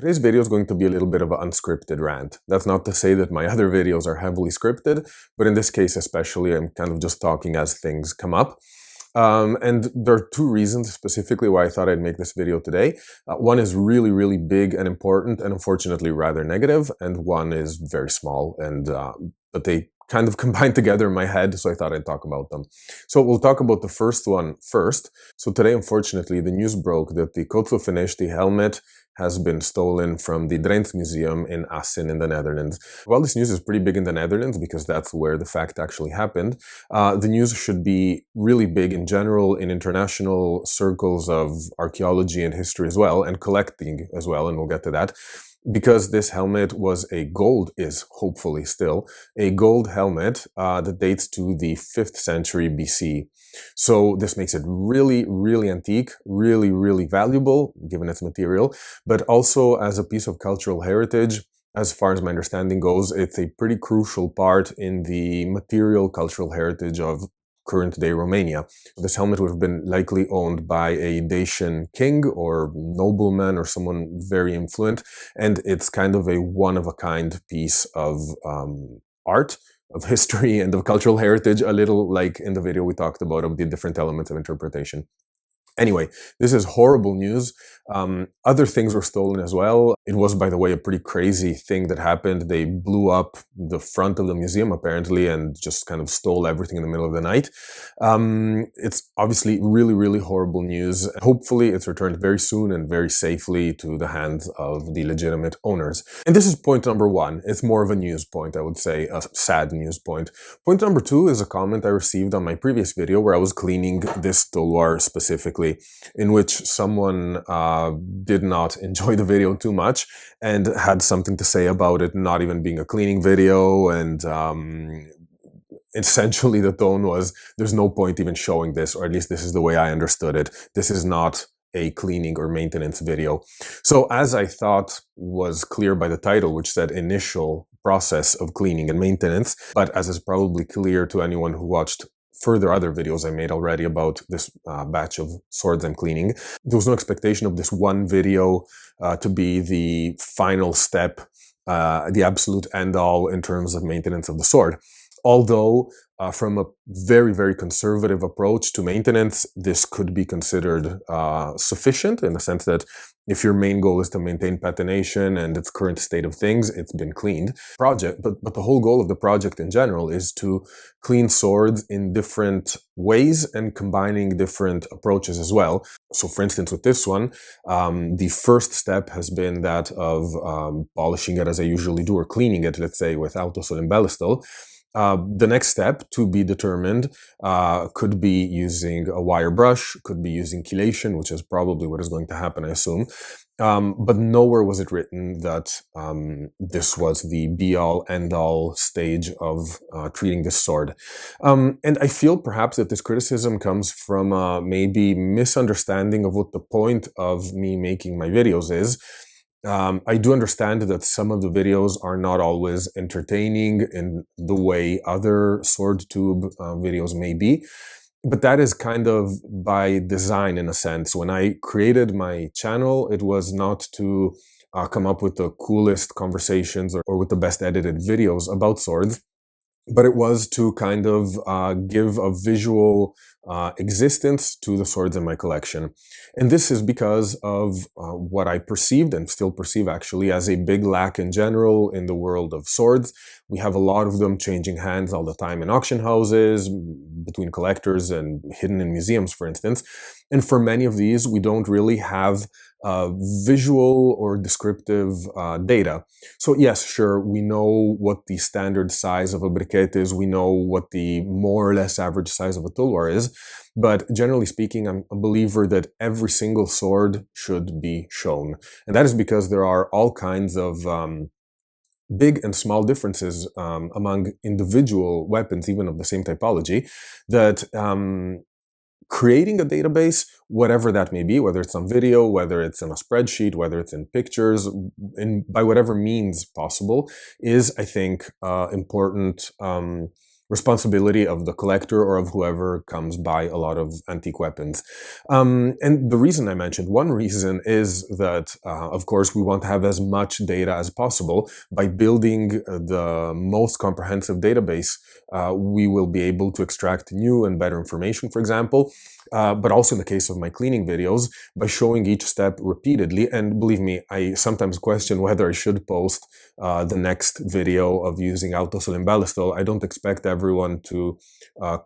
Today's video is going to be a little bit of an unscripted rant. That's not to say that my other videos are heavily scripted, but in this case especially, I'm kind of just talking as things come up. And there are two reasons specifically why I thought I'd make this video today. One is really, really big and important, and unfortunately rather negative, and one is very small, and but they kind of combined together in my head, so I thought I'd talk about them. So we'll talk about the first one first. So today, unfortunately, the news broke that the Coțofenești helmet has been stolen from the Drents Museum in Assen in the Netherlands. While this news is pretty big in the Netherlands, because that's where the fact actually happened, the news should be really big in general in international circles of archaeology and history as well, and collecting as well, and we'll get to that. Because this helmet is hopefully still, a gold helmet that dates to the 5th century BC. So this makes it really, really antique, really, really valuable, given its material, but also as a piece of cultural heritage. As far as my understanding goes, it's a pretty crucial part in the material cultural heritage of current-day Romania. This helmet would have been likely owned by a Dacian king or nobleman or someone very influent, and it's kind of a one-of-a-kind piece of art, of history, and of cultural heritage, a little like in the video we talked about of the different elements of interpretation. Anyway, this is horrible news. Other things were stolen as well. It was, by the way, a pretty crazy thing that happened. They blew up the front of the museum, apparently, and just kind of stole everything in the middle of the night. It's obviously really, really horrible news. Hopefully, it's returned very soon and very safely to the hands of the legitimate owners. And this is point number one. It's more of a news point, I would say, a sad news point. Point number two is a comment I received on my previous video where I was cleaning this tulwar specifically, in which someone did not enjoy the video too much and had something to say about it not even being a cleaning video, and essentially the tone was, there's no point even showing this, or at least this is the way I understood it. This is not a cleaning or maintenance video. So as I thought was clear by the title, which said initial process of cleaning and maintenance, but as is probably clear to anyone who watched further other videos I made already about this batch of swords I'm cleaning, there was no expectation of this one video to be the final step, the absolute end-all in terms of maintenance of the sword. Although, from a very, very conservative approach to maintenance, this could be considered sufficient, in the sense that if your main goal is to maintain patination and its current state of things, it's been cleaned. But the whole goal of the project in general is to clean swords in different ways and combining different approaches as well. So for instance, with this one, the first step has been that of polishing it as I usually do, or cleaning it, let's say, with autosol and bellistel. The next step to be determined could be using a wire brush, could be using chelation, which is probably what is going to happen, I assume. But nowhere was it written that this was the be-all, end-all stage of treating this sword. And I feel perhaps that this criticism comes from maybe misunderstanding of what the point of me making my videos is. I do understand that some of the videos are not always entertaining in the way other sword tube videos may be, but that is kind of by design in a sense. When I created my channel, it was not to come up with the coolest conversations or with the best edited videos about swords, but it was to kind of give a visual existence to the swords in my collection. And this is because of what I perceived, and still perceive actually, as a big lack in general in the world of swords. We have a lot of them changing hands all the time in auction houses, between collectors, and hidden in museums, for instance. And for many of these, we don't really have visual or descriptive data. So yes, sure, we know what the standard size of a briquette is, we know what the more or less average size of a tulwar is, but generally speaking, I'm a believer that every single sword should be shown. And that is because there are all kinds of big and small differences among individual weapons, even of the same typology, that creating a database, whatever that may be, whether it's on video, whether it's in a spreadsheet, whether it's in pictures, by whatever means possible, is, I think, important responsibility of the collector or of whoever comes by a lot of antique weapons. And the reason I mentioned, one reason is that, of course, we want to have as much data as possible. By building the most comprehensive database, we will be able to extract new and better information, for example. But also in the case of my cleaning videos, by showing each step repeatedly. And believe me, I sometimes question whether I should post the next video of using autosol and ballistol. I don't expect everyone to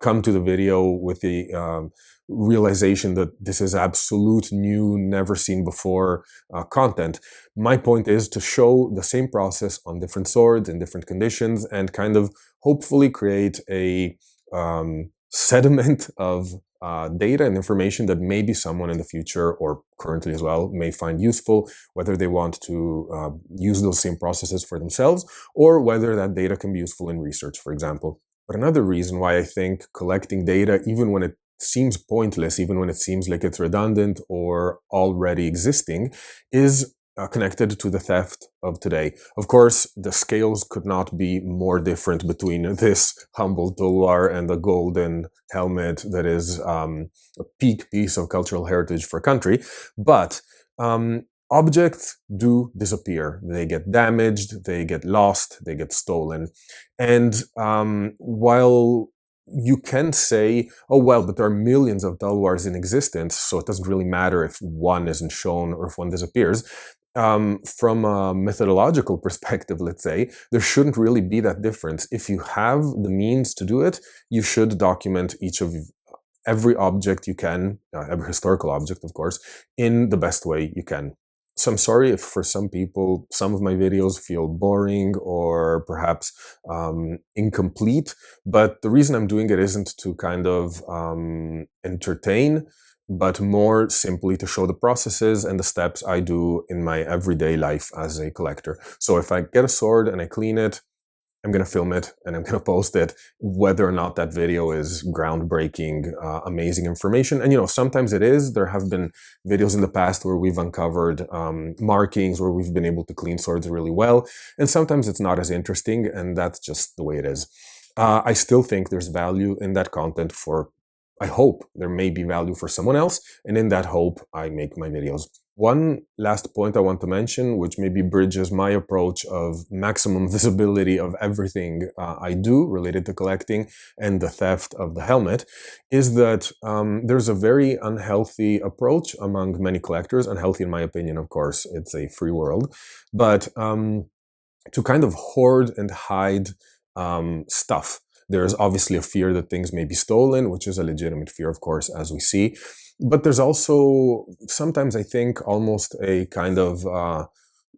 come to the video with the realization that this is absolute new, never seen before content. My point is to show the same process on different swords in different conditions and kind of hopefully create a sediment of data and information that maybe someone in the future or currently as well may find useful, whether they want to use those same processes for themselves or whether that data can be useful in research, for example. But another reason why I think collecting data, even when it seems pointless, even when it seems like it's redundant or already existing, is connected to the theft of today. Of course, the scales could not be more different between this humble tulwar and the golden helmet that is a peak piece of cultural heritage for a country. But objects do disappear. They get damaged, they get lost, they get stolen. And while you can say, oh, well, but there are millions of tulwars in existence, so it doesn't really matter if one isn't shown or if one disappears. From a methodological perspective, let's say, there shouldn't really be that difference. If you have the means to do it, you should document every object you can, every historical object, of course, in the best way you can. So I'm sorry if for some people, some of my videos feel boring or perhaps incomplete, but the reason I'm doing it isn't to kind of entertain, but more simply to show the processes and the steps I do in my everyday life as a collector. So if I get a sword and I clean it, I'm going to film it and I'm going to post it, whether or not that video is groundbreaking, amazing information. And, you know, sometimes it is. There have been videos in the past where we've uncovered markings, where we've been able to clean swords really well. And sometimes it's not as interesting, and that's just the way it is. I still think there's value in that content I hope there may be value for someone else, and in that hope, I make my videos. One last point I want to mention, which maybe bridges my approach of maximum visibility of everything I do related to collecting and the theft of the helmet, is that there's a very unhealthy approach among many collectors, unhealthy in my opinion, of course, it's a free world, but to kind of hoard and hide stuff. There's obviously a fear that things may be stolen, which is a legitimate fear, of course, as we see. But there's also, sometimes I think, almost a kind of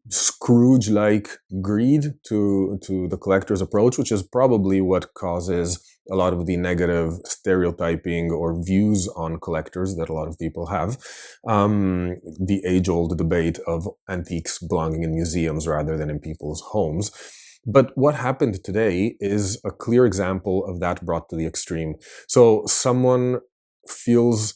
Scrooge-like greed to the collector's approach, which is probably what causes a lot of the negative stereotyping or views on collectors that a lot of people have. The age-old debate of antiques belonging in museums rather than in people's homes. But what happened today is a clear example of that brought to the extreme. So someone feels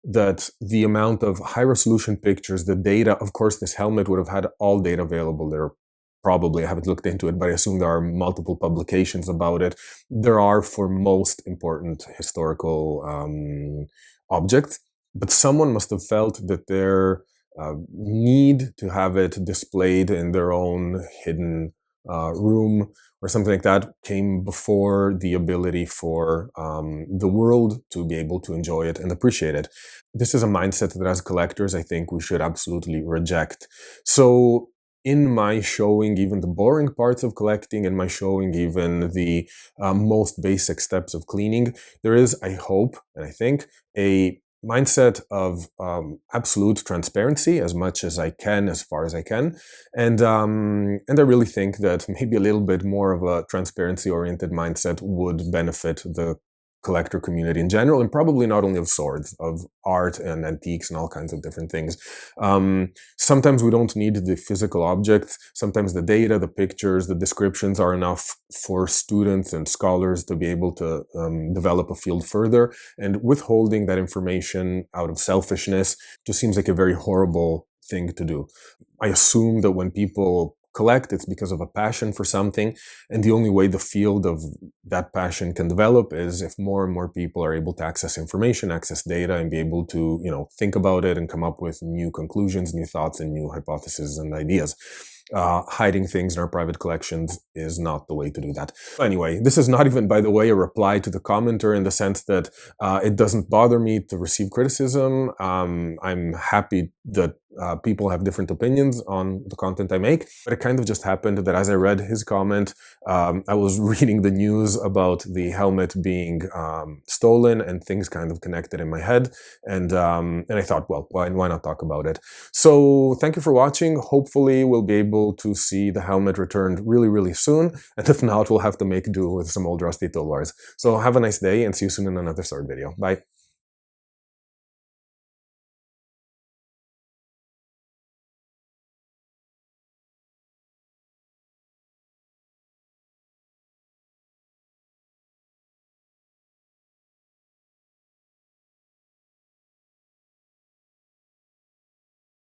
that the amount of high-resolution pictures, the data, of course, this helmet would have had all data available there. Probably, I haven't looked into it, but I assume there are multiple publications about it. There are for most important historical objects, but someone must have felt that their need to have it displayed in their own hidden room or something like that came before the ability for the world to be able to enjoy it and appreciate it. This is a mindset that as collectors, I think we should absolutely reject. So in my showing even the boring parts of collecting, in my showing even the most basic steps of cleaning, there is, I hope, and I think, a mindset of absolute transparency as much as I can, as far as I can. And I really think that maybe a little bit more of a transparency-oriented mindset would benefit the collector community in general, and probably not only of swords, of art and antiques and all kinds of different things. Sometimes we don't need the physical objects. Sometimes the data, the pictures, the descriptions are enough for students and scholars to be able to develop a field further. And withholding that information out of selfishness just seems like a very horrible thing to do. I assume that when people collect, it's because of a passion for something, and the only way the field of that passion can develop is if more and more people are able to access information, access data, and be able to, think about it and come up with new conclusions, new thoughts, and new hypotheses and ideas. Hiding things in our private collections is not the way to do that. Anyway, this is not even, by the way, a reply to the commenter in the sense that it doesn't bother me to receive criticism. I'm happy that people have different opinions on the content I make, but it kind of just happened that as I read his comment, I was reading the news about the helmet being stolen, and things kind of connected in my head, and I thought, well, why not talk about it? So thank you for watching. Hopefully we'll be able to see the helmet returned really, really soon, and if not, we'll have to make do with some old rusty toolbars. So have a nice day, and see you soon in another sword video. Bye!